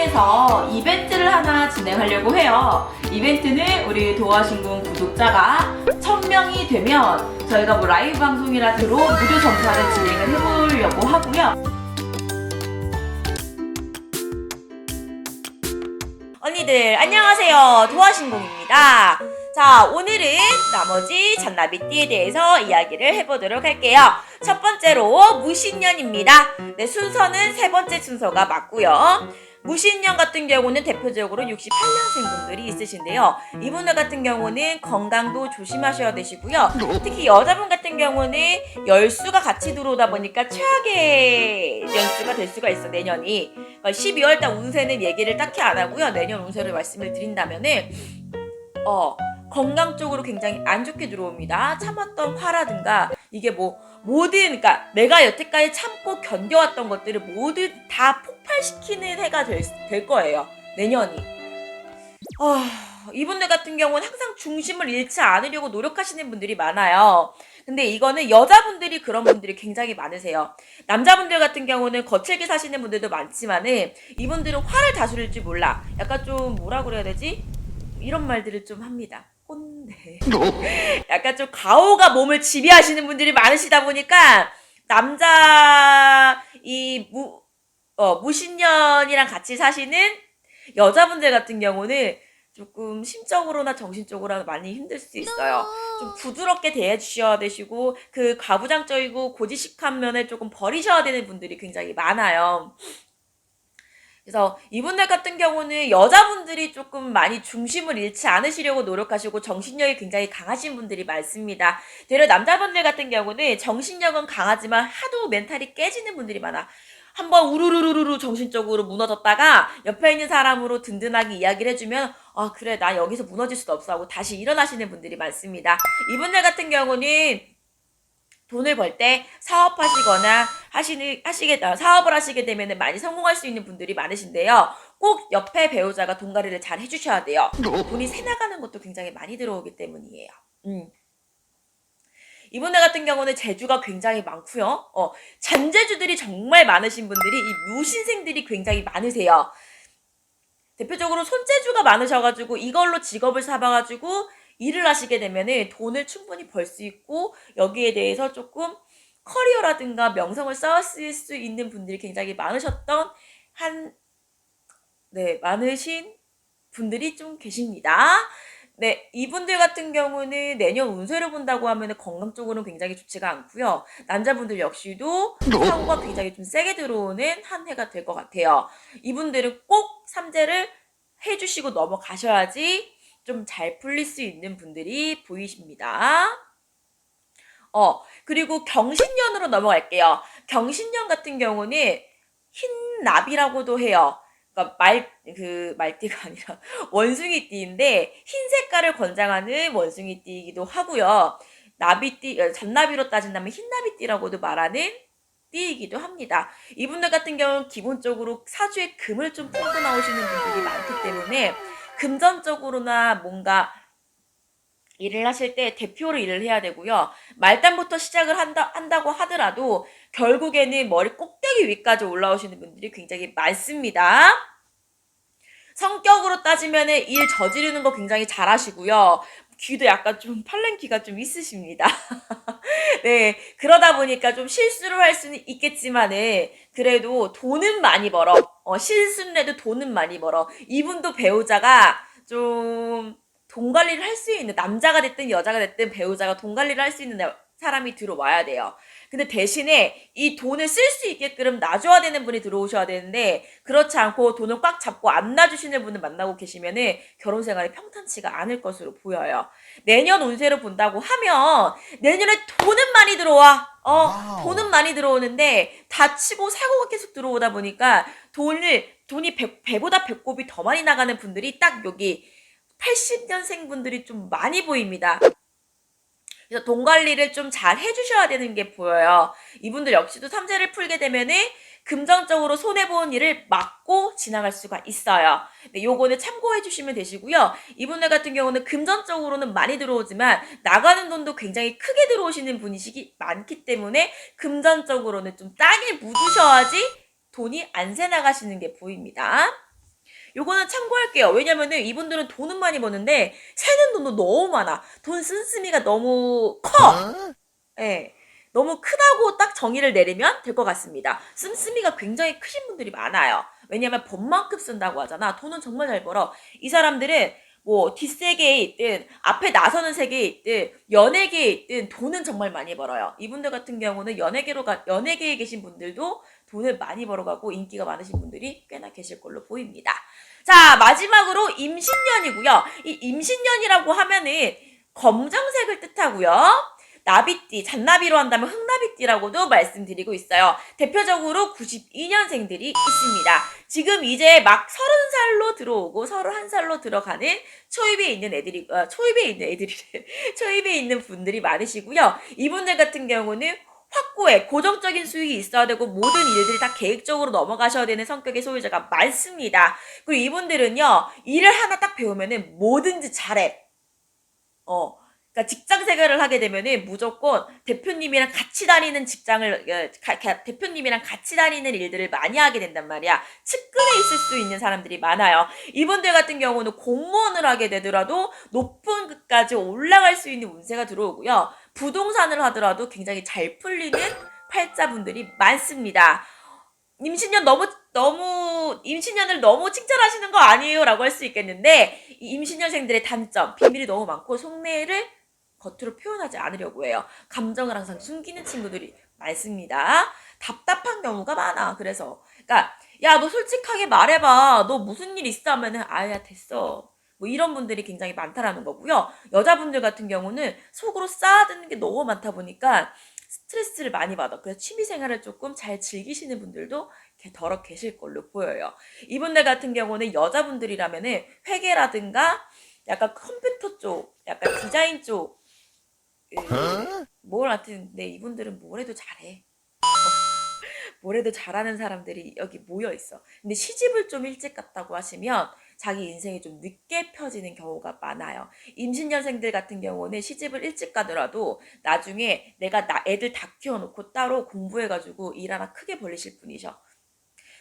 통해서 이벤트를 하나 진행하려고 해요. 이벤트는 우리 도화신궁 구독자가 1000명이 되면 저희가 뭐 라이브 방송이라도 무료 점사를 진행을 해보려고 하고요. 언니들 안녕하세요. 도화신궁입니다. 자, 오늘은 나머지 잔나비띠에 대해서 이야기를 해보도록 할게요. 첫 번째로 무신년입니다. 네, 순서는 세 번째 순서가 맞고요. 무신년 같은 경우는 대표적으로 68년생 분들이 있으신데요. 이분들 같은 경우는 건강도 조심하셔야 되시고요. 특히 여자분 같은 경우는 열수가 같이 들어오다 보니까 최악의 연수가 될 수가 있어, 내년이. 그러니까 12월달 운세는 얘기를 딱히 안 하고요. 내년 운세를 말씀을 드린다면은 건강 쪽으로 굉장히 안 좋게 들어옵니다. 참았던 화라든가 이게 뭐 모든, 그러니까 내가 여태까지 참고 견뎌왔던 것들을 모두 다 폭발시키는 해가 될 거예요. 내년이. 이분들 같은 경우는 항상 중심을 잃지 않으려고 노력하시는 분들이 많아요. 근데 이거는 여자분들이 그런 분들이 굉장히 많으세요. 남자분들 같은 경우는 거칠게 사시는 분들도 많지만은 이분들은 화를 다스릴 줄 몰라. 약간 좀 뭐라 그래야 되지? 이런 말들을 좀 합니다. 꼰대. 약간 좀 가오가 몸을 지배하시는 분들이 많으시다 보니까 남자 무신년이랑 같이 사시는 여자분들 같은 경우는 조금 심적으로나 정신적으로 많이 힘들 수 있어요. 좀 부드럽게 대해주셔야 되시고 그 가부장적이고 고지식한 면을 조금 버리셔야 되는 분들이 굉장히 많아요. 그래서 이분들 같은 경우는 여자분들이 조금 많이 중심을 잃지 않으시려고 노력하시고 정신력이 굉장히 강하신 분들이 많습니다. 되려 남자분들 같은 경우는 정신력은 강하지만 하도 멘탈이 깨지는 분들이 많아. 한번 우르르르르 정신적으로 무너졌다가 옆에 있는 사람으로 든든하게 이야기를 해주면 그래, 나 여기서 무너질 수도 없어 하고 다시 일어나시는 분들이 많습니다. 이분들 같은 경우는 돈을 벌 때 사업하시거나 사업을 하시게 되면 많이 성공할 수 있는 분들이 많으신데요. 꼭 옆에 배우자가 돈가리를 잘 해주셔야 돼요. 돈이 새 나가는 것도 굉장히 많이 들어오기 때문이에요. 이분들 같은 경우는 재주가 굉장히 많고요. 잔재주들이 정말 많으신 분들이 이 무신생들이 굉장히 많으세요. 대표적으로 손재주가 많으셔가지고 이걸로 직업을 삼아가지고 일을 하시게 되면은 돈을 충분히 벌 수 있고 여기에 대해서 조금 커리어라든가 명성을 쌓았을 수 있는 분들이 굉장히 많으셨던 많으신 분들이 좀 계십니다. 네, 이분들 같은 경우는 내년 운세를 본다고 하면 건강 쪽으로는 굉장히 좋지가 않고요. 남자분들 역시도 사고가 굉장히 좀 세게 들어오는 한 해가 될 것 같아요. 이분들은 꼭 삼재를 해주시고 넘어가셔야지 좀 잘 풀릴 수 있는 분들이 보이십니다. 그리고 경신년으로 넘어갈게요. 경신년 같은 경우는 흰나비라고도 해요. 그러니까 말띠가 아니라 원숭이띠인데 흰 색깔을 권장하는 원숭이띠이기도 하고요. 잔나비로 따진다면 흰나비띠라고도 말하는 띠이기도 합니다. 이분들 같은 경우는 기본적으로 사주에 금을 좀 품고 나오시는 분들이 많기 때문에 금전적으로나 뭔가 일을 하실 때 대표로 일을 해야 되고요. 말단부터 시작을 한다고 하더라도 결국에는 머리 꼭대기 위까지 올라오시는 분들이 굉장히 많습니다. 성격으로 따지면은 일 저지르는 거 굉장히 잘하시고요. 귀도 약간 좀 팔랑귀가 좀 있으십니다. 네, 그러다 보니까 좀 실수를 할 수는 있겠지만은 그래도 돈은 많이 벌어. 실수는 해도 돈은 많이 벌어. 이분도 배우자가 좀 돈 관리를 할 수 있는, 남자가 됐든 여자가 됐든 배우자가 돈 관리를 할 수 있는 사람이 들어와야 돼요. 근데 대신에 이 돈을 쓸 수 있게끔 놔줘야 되는 분이 들어오셔야 되는데 그렇지 않고 돈을 꽉 잡고 안 놔주시는 분을 만나고 계시면은 결혼 생활이 평탄치가 않을 것으로 보여요. 내년 운세를 본다고 하면 내년에 돈은 많이 들어와. 돈은 많이 들어오는데 다치고 사고가 계속 들어오다 보니까 돈이 배보다 배꼽이 더 많이 나가는 분들이 딱 여기 80년생 분들이 좀 많이 보입니다. 그래서 돈 관리를 좀 잘 해주셔야 되는 게 보여요. 이분들 역시도 삼재를 풀게 되면은 금전적으로 손해보는 일을 막고 지나갈 수가 있어요. 네, 요거는 참고해 주시면 되시고요. 이분들 같은 경우는 금전적으로는 많이 들어오지만 나가는 돈도 굉장히 크게 들어오시는 분이시기 많기 때문에 금전적으로는 좀 땅에 묻으셔야지 돈이 안 새 나가시는 게 보입니다. 요거는 참고할게요. 왜냐면은 이분들은 돈은 많이 버는데 새는 돈도 너무 많아. 돈 씀씀이가 너무 커. 예. 너무 크다고 딱 정의를 내리면 될 것 같습니다. 씀씀이가 굉장히 크신 분들이 많아요. 왜냐면 번만큼 쓴다고 하잖아. 돈은 정말 잘 벌어. 이 사람들은 뭐 뒷세계에 있든 앞에 나서는 세계에 있든 연예계에 있든 돈은 정말 많이 벌어요. 이분들 같은 경우는 연예계에 계신 분들도 돈을 많이 벌어가고 인기가 많으신 분들이 꽤나 계실 걸로 보입니다. 자, 마지막으로 임신년이고요. 이 임신년이라고 하면은 검정색을 뜻하고요. 나비띠, 잔나비로 한다면 흑나비띠라고도 말씀드리고 있어요. 대표적으로 92년생들이 있습니다. 지금 이제 막 30살로 들어오고 31살로 들어가는 초입에 있는 초입에 있는 분들이 많으시고요. 이분들 같은 경우는 확고해, 고정적인 수익이 있어야 되고 모든 일들이 다 계획적으로 넘어가셔야 되는 성격의 소유자가 많습니다. 그리고 이분들은요, 일을 하나 딱 배우면은 뭐든지 잘해. 그러니까 직장 생활을 하게 되면은 무조건 대표님이랑 같이 다니는 대표님이랑 같이 다니는 일들을 많이 하게 된단 말이야. 측근에 있을 수 있는 사람들이 많아요. 이분들 같은 경우는 공무원을 하게 되더라도 높은 급까지 올라갈 수 있는 운세가 들어오고요. 부동산을 하더라도 굉장히 잘 풀리는 팔자분들이 많습니다. 임신년을 너무 칭찬하시는 거 아니에요? 라고 할 수 있겠는데, 이 임신년생들의 단점, 비밀이 너무 많고, 속내를 겉으로 표현하지 않으려고 해요. 감정을 항상 숨기는 친구들이 많습니다. 답답한 경우가 많아. 그래서 그러니까 야, 너 솔직하게 말해봐. 너 무슨 일 있어? 하면은 아야 됐어. 뭐 이런 분들이 굉장히 많다라는 거고요. 여자분들 같은 경우는 속으로 쌓아두는 게 너무 많다 보니까 스트레스를 많이 받아. 그래서 취미생활을 조금 잘 즐기시는 분들도 더러 계실 걸로 보여요. 이분들 같은 경우는 여자분들이라면은 회계라든가 약간 컴퓨터 쪽, 약간 디자인 쪽, 뭘 하여튼, 네, 이분들은 뭘 해도 잘해. 뭘 해도 잘하는 사람들이 여기 모여 있어. 근데 시집을 좀 일찍 갔다고 하시면 자기 인생이 좀 늦게 펴지는 경우가 많아요. 임신년생들 같은 경우는 시집을 일찍 가더라도 나중에 내가 애들 다 키워놓고 따로 공부해가지고 일 하나 크게 벌리실 분이셔.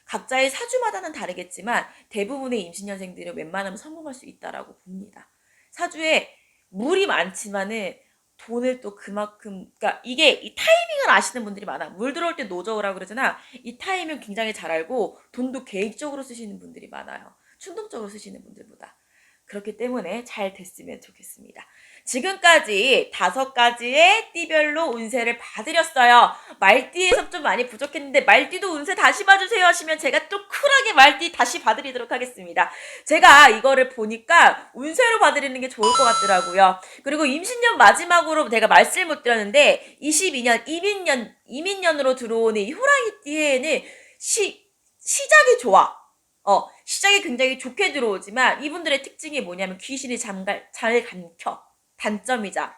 각자의 사주마다는 다르겠지만 대부분의 임신년생들은 웬만하면 성공할 수 있다라고 봅니다. 사주에 물이 많지만은 돈을 또 그만큼, 그러니까 이게 이 타이밍을 아시는 분들이 많아. 물 들어올 때 노저우라고 그러잖아. 이 타이밍 굉장히 잘 알고 돈도 계획적으로 쓰시는 분들이 많아요. 충동적으로 쓰시는 분들보다. 그렇기 때문에 잘 됐으면 좋겠습니다. 지금까지 5가지의 띠별로 운세를 봐드렸어요. 말띠에서 좀 많이 부족했는데 말띠도 운세 다시 봐주세요 하시면 제가 또 쿨하게 말띠 다시 봐드리도록 하겠습니다. 제가 이거를 보니까 운세로 봐드리는 게 좋을 것 같더라고요. 그리고 임신년 마지막으로 내가 말씀을 못 드렸는데 22년 이민년으로 들어오는 이 호랑이띠 해에는 시작이 좋아. 시작이 굉장히 좋게 들어오지만 이분들의 특징이 뭐냐면 귀신이 잘 감켜. 단점이자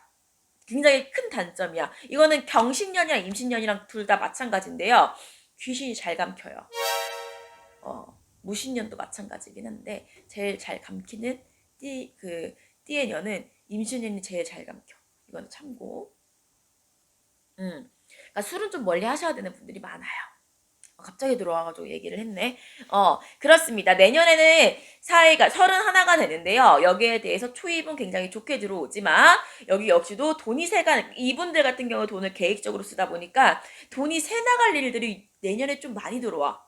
굉장히 큰 단점이야. 이거는 경신년이랑 임신년이랑 둘 다 마찬가지인데요. 귀신이 잘 감켜요. 무신년도 마찬가지긴 한데 제일 잘 감키는 띠의 년은 임신년이 제일 잘 감켜. 이거는 참고. 그러니까 술은 좀 멀리 하셔야 되는 분들이 많아요. 갑자기 들어와가지고 얘기를 했네. 그렇습니다. 내년에는 사이가 31가 되는데요. 여기에 대해서 초입은 굉장히 좋게 들어오지만 여기 역시도 돈이 이분들 같은 경우 돈을 계획적으로 쓰다 보니까 돈이 새 나갈 일들이 내년에 좀 많이 들어와.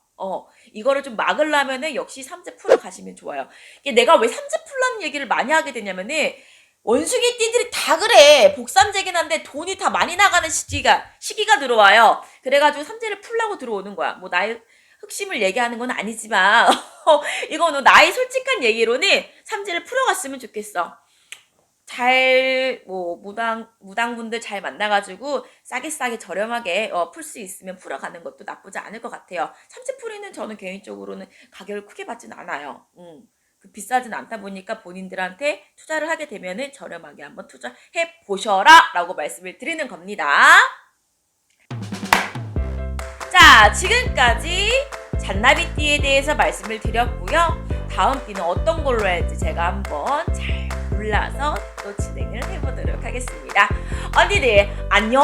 이거를 좀 막으려면은 역시 삼재 풀어 가시면 좋아요. 이게 내가 왜 삼재 풀라는 얘기를 많이 하게 되냐면은 원숭이 띠들이 다 그래. 복삼재긴 한데 돈이 다 많이 나가는 시기가 들어와요. 그래가지고 삼재를 풀라고 들어오는 거야. 뭐 나의 흑심을 얘기하는 건 아니지만 이거는 나의 솔직한 얘기로는 삼재를 풀어갔으면 좋겠어. 무당분들 잘 만나가지고 싸게 저렴하게 풀 수 있으면 풀어가는 것도 나쁘지 않을 것 같아요. 삼재풀이는 저는 개인적으로는 가격을 크게 받진 않아요. 비싸진 않다 보니까 본인들한테 투자를 하게 되면은 저렴하게 한번 투자해 보셔라 라고 말씀을 드리는 겁니다. 자, 지금까지 잔나비띠에 대해서 말씀을 드렸고요. 다음 띠는 어떤 걸로 할지 제가 한번 잘 골라서 또 진행을 해보도록 하겠습니다. 언니들 안녕.